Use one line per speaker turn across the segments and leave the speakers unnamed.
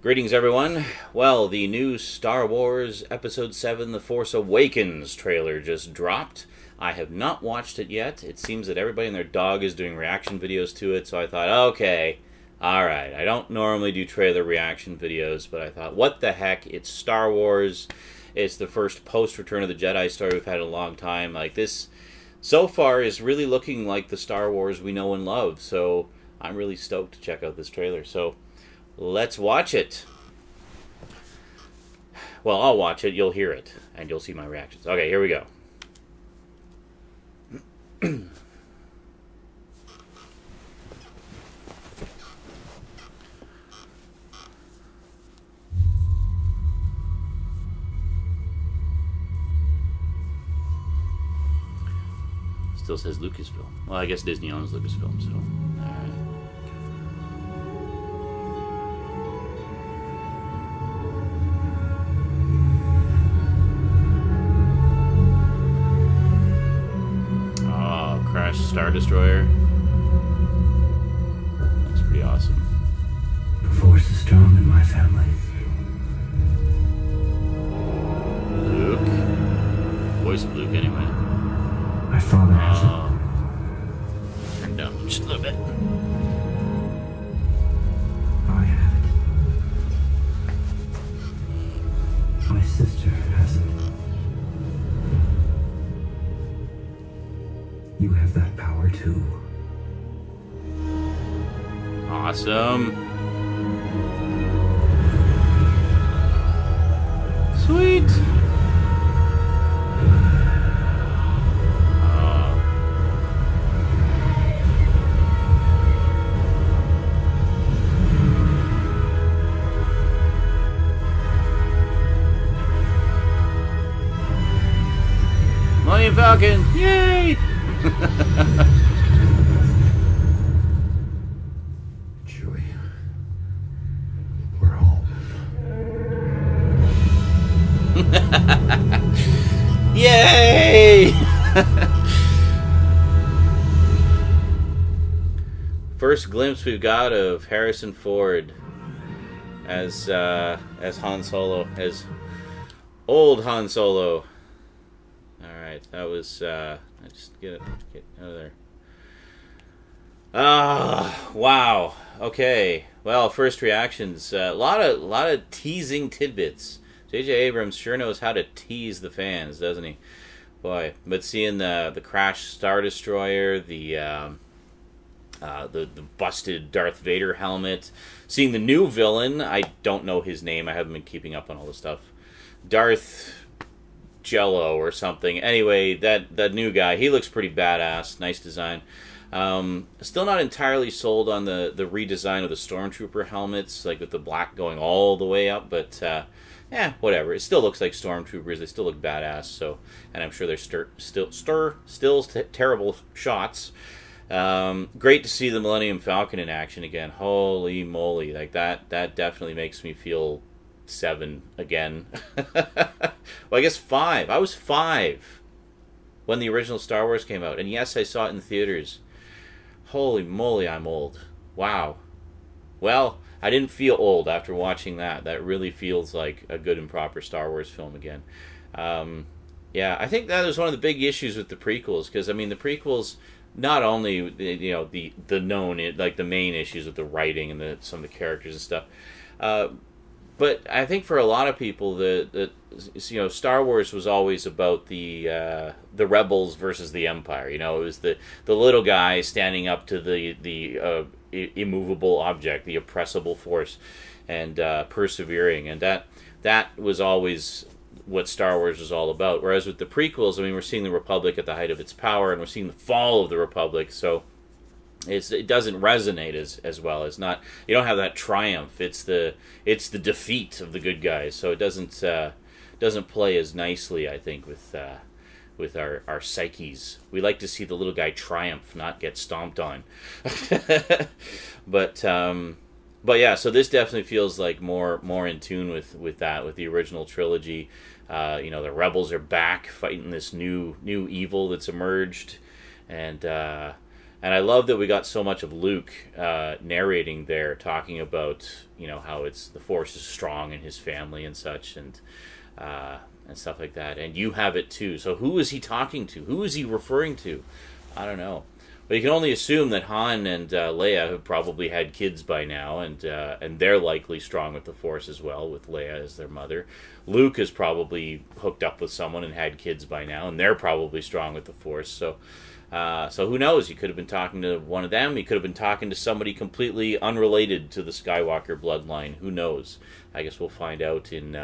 Greetings, everyone. Well, the new Star Wars Episode VII, The Force Awakens trailer just dropped. I have not watched it yet. It seems that everybody and their dog is doing reaction videos to it, so I thought, okay, alright. I don't normally do trailer reaction videos, but I thought, what the heck? It's Star Wars. It's the first post-Return of the Jedi story we've had in a long time. Like, this, so far, is really looking like the Star Wars we know and love, so I'm really stoked to check out this trailer. So let's watch it. Well, I'll watch it, you'll hear it, and you'll see my reactions. Okay, here we go. Still says Lucasfilm. Well, I guess Disney owns Lucasfilm, so alright. Star Destroyer. Looks pretty awesome.
The Force is strong in my family.
Luke. Voice of Luke, anyway.
My father has it.
Turn down just a little bit.
I have it. My sister has it. You have that power too.
Awesome. Sweet. Millennium Falcon. Yay!
Joy. We're home.
Yay! First glimpse we've got of Harrison Ford as Han Solo, as old Han Solo. All right, that was. I just get out of there. Wow. Okay. Well, first reactions. A lot of teasing tidbits. J.J. Abrams sure knows how to tease the fans, doesn't he? Boy, but seeing the crashed Star Destroyer, the busted Darth Vader helmet, seeing the new villain. I don't know his name. I haven't been keeping up on all this stuff. Darth Jello or something. Anyway, that new guy, he looks pretty badass. Nice design. Still not entirely sold on the redesign of the Stormtrooper helmets, like with the black going all the way up, but yeah, whatever. It still looks like Stormtroopers. They still look badass. So, and I'm sure they're still terrible shots. Great to see the Millennium Falcon in action again. Holy moly! Like that definitely makes me feel 7 again. Well, I guess 5. I was 5 when the original Star Wars came out, and yes, I saw it in theaters. Holy moly, I'm old. Wow. Well, I didn't feel old after watching that. That really feels like a good and proper Star Wars film again. Yeah, I think that was one of the big issues with the prequels, because I mean the prequels, not only the known, like the main issues with the writing and some of the characters and stuff, but I think for a lot of people, Star Wars was always about the rebels versus the Empire. It was the little guy standing up to the immovable object, the oppressible force, and persevering, and that was always what Star Wars was all about. Whereas with the prequels, I mean, we're seeing the Republic at the height of its power, and we're seeing the fall of the Republic. So it doesn't resonate as well. It's not, you don't have that triumph. It's the defeat of the good guys. So it doesn't play as nicely, I think, with our psyches. We like to see the little guy triumph, not get stomped on. But yeah, so this definitely feels like more in tune with that, with the original trilogy. The rebels are back fighting this new evil that's emerged, and And I love that we got so much of Luke narrating there, talking about, you know, how the Force is strong in his family and such, and stuff like that. And you have it too. So who is he talking to? Who is he referring to? I don't know. But you can only assume that Han and Leia have probably had kids by now, and they're likely strong with the Force as well, with Leia as their mother. Luke is probably hooked up with someone and had kids by now, and they're probably strong with the Force. So who knows? He could have been talking to one of them. He could have been talking to somebody completely unrelated to the Skywalker bloodline. Who knows? I guess we'll find out in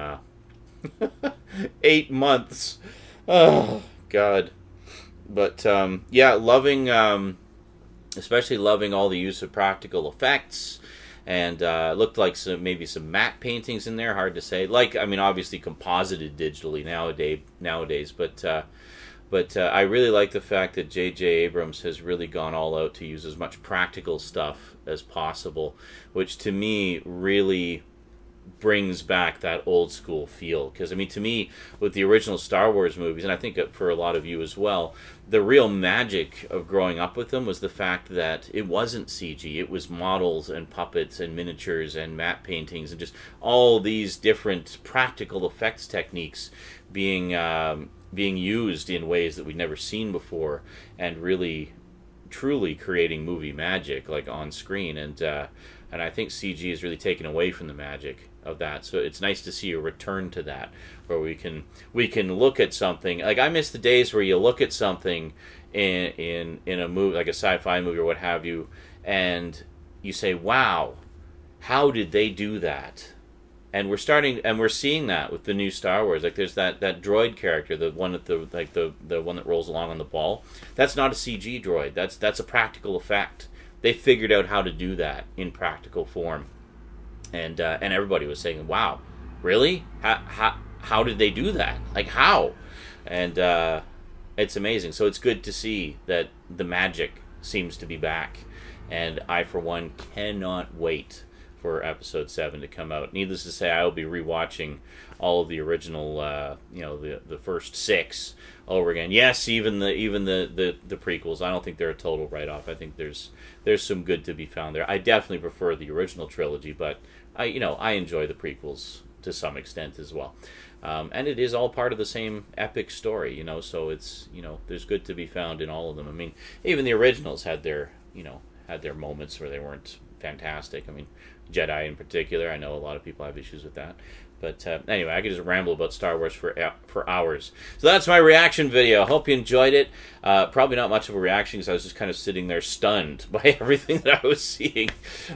8 months. Oh, God. But, yeah, loving, especially loving all the use of practical effects. And looked like maybe some matte paintings in there. Hard to say. Like, I mean, obviously composited digitally nowadays. But I really like the fact that J.J. Abrams has really gone all out to use as much practical stuff as possible, which to me really brings back that old school feel. Because, I mean, to me, with the original Star Wars movies, and I think for a lot of you as well, the real magic of growing up with them was the fact that it wasn't CG. It was models and puppets and miniatures and matte paintings and just all these different practical effects techniques being used in ways that we'd never seen before, and really truly creating movie magic, like on screen. And I think CG is really taken away from the magic of that. So it's nice to see a return to that, where we can look at something. Like, I miss the days where you look at something in a movie, like a sci-fi movie or what have you, and you say, "Wow, how did they do that?" And we're seeing that with the new Star Wars. Like, there's that droid character, the one at the one that rolls along on the ball. That's not a CG droid. That's a practical effect. They figured out how to do that in practical form. And everybody was saying, "Wow, really? How did they do that? Like, how?" And it's amazing. So it's good to see that the magic seems to be back. And I, for one, cannot wait for Episode 7 to come out. Needless to say, I will be rewatching all of the original, the first 6 over again. Yes, even the prequels. I don't think they're a total write-off. I think there's some good to be found there. I definitely prefer the original trilogy, but I enjoy the prequels to some extent as well. And it is all part of the same epic story, so it's, there's good to be found in all of them. I mean, even the originals had their moments where they weren't fantastic. I mean, Jedi in particular, I know a lot of people have issues with that. But anyway, I could just ramble about Star Wars for hours. So that's my reaction video. Hope you enjoyed it. Probably not much of a reaction because I was just kind of sitting there stunned by everything that I was seeing.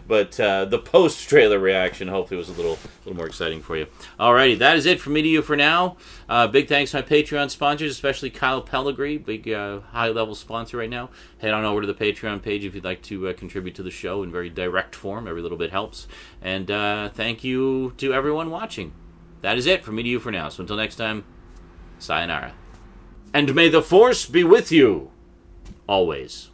But the post-trailer reaction hopefully was a little more exciting for you. Alrighty, that is it from me to you for now. Big thanks to my Patreon sponsors, especially Kyle Pellegrini, big high-level sponsor right now. Head on over to the Patreon page if you'd like to contribute to the show in very direct form. Every little bit helps. And thank you to everyone watching. That is it from me to you for now. So until next time, sayonara. And may the Force be with you always.